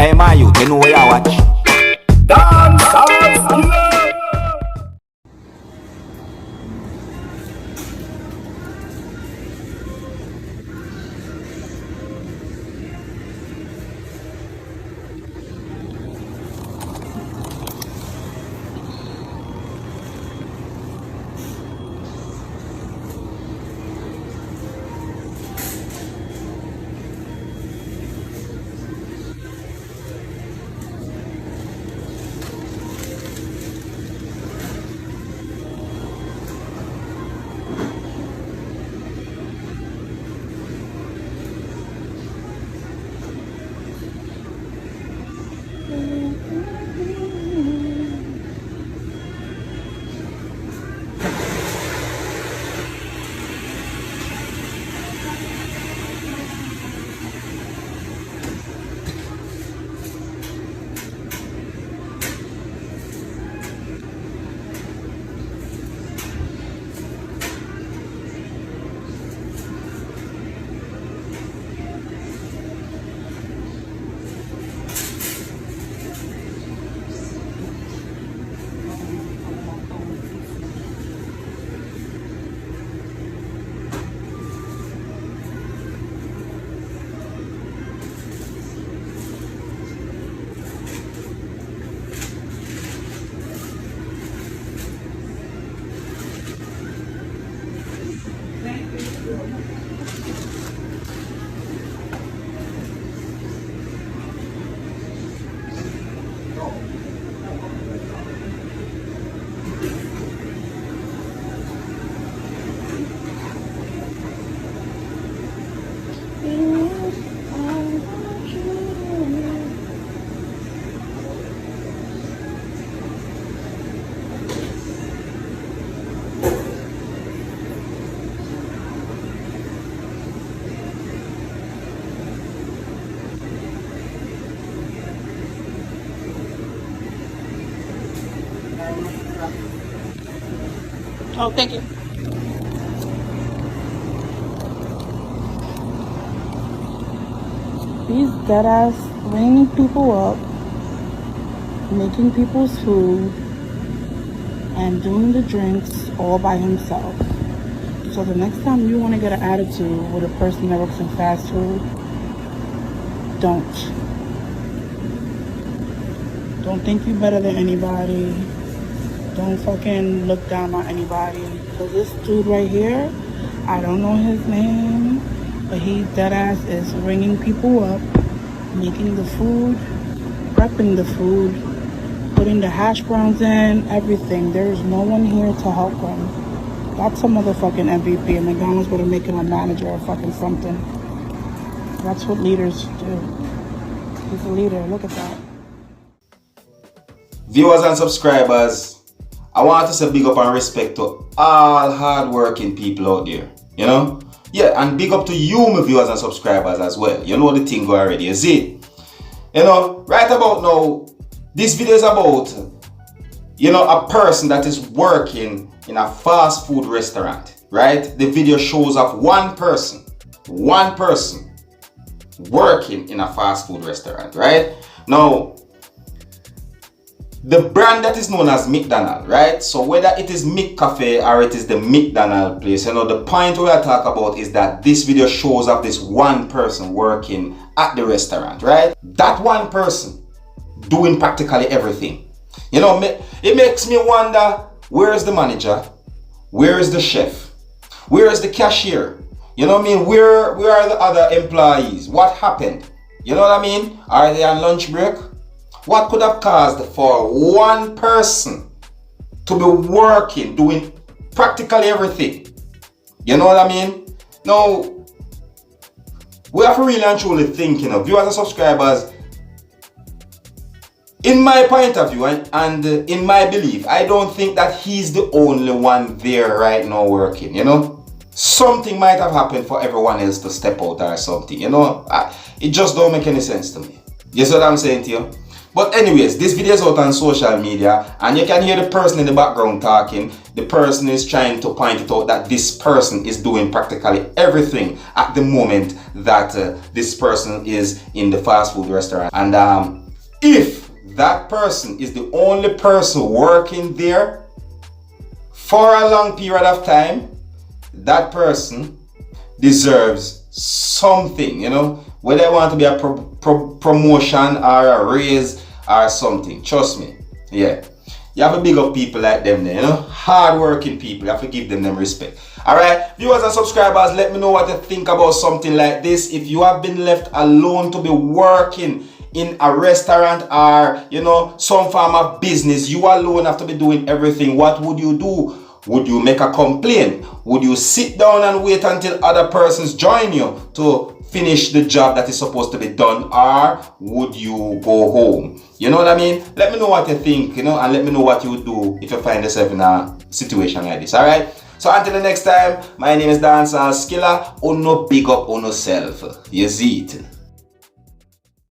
Hey, my youth, you know where you watch? Dancehall. Oh, thank you. He's dead ass ringing people up, making people's food, and doing the drinks all by himself. So the next time you want to get an attitude with a person that works in fast food, don't. Don't think you're better than anybody. Don't fucking look down on anybody. Because this dude right here, I don't know his name, but he dead ass is ringing people up, making the food, prepping the food, putting the hash browns in, everything. There's no one here to help him. That's a motherfucking MVP, and McDonald's would have made him a manager or fucking something. That's what leaders do. He's a leader. Look at that. Viewers and subscribers, I want to say big up and respect to all hard-working people out there, you know? Yeah, and big up to you, my viewers and subscribers as well. You know the thing already, you see? You know, right about now, this video is about, you know, a person that is working in a fast food restaurant, right? The video shows of one person working in a fast food restaurant, right? Now, the brand that is known as McDonald, right? So whether it is McCafe or it is the McDonald place, you know, the point we are talking about is that this video shows up this one person working at the restaurant, right? That one person doing practically everything. You know, it makes me wonder, where is the manager? Where is the chef? Where is the cashier? You know what I mean? Where are the other employees? What happened? You know what I mean? Are they on lunch break? What could have caused for one person to be working, doing practically everything? You know what I mean? Now, we have to really and truly think, you know, viewers and subscribers, in my point of view and in my belief, I don't think that he's the only one there right now working, you know? Something might have happened for everyone else to step out or something, you know? It just don't make any sense to me. You see what I'm saying to you? But anyways, this video is out on social media and you can hear the person in the background talking. The person is trying to point it out that this person is doing practically everything at the moment that this person is in the fast food restaurant. And if that person is the only person working there for a long period of time, that person deserves something, you know, whether it want to be a promotion or a raise or something. Trust me, yeah, you have to big up people like them there, you know, hard working people. You have to give them respect. All right, viewers and subscribers, let me know what you think about something like this. If you have been left alone to be working in a restaurant or, you know, some form of business, you alone have to be doing everything, what would you do? Would you make a complaint? Would you sit down and wait until other persons join you to finish the job that is supposed to be done, or would you go home? You know what I mean? Let me know what you think, you know, and let me know what you would do if you find yourself in a situation like this. All right, so until the next time, my name is Dancehall Skilla. Uno big up on yourself. You see it.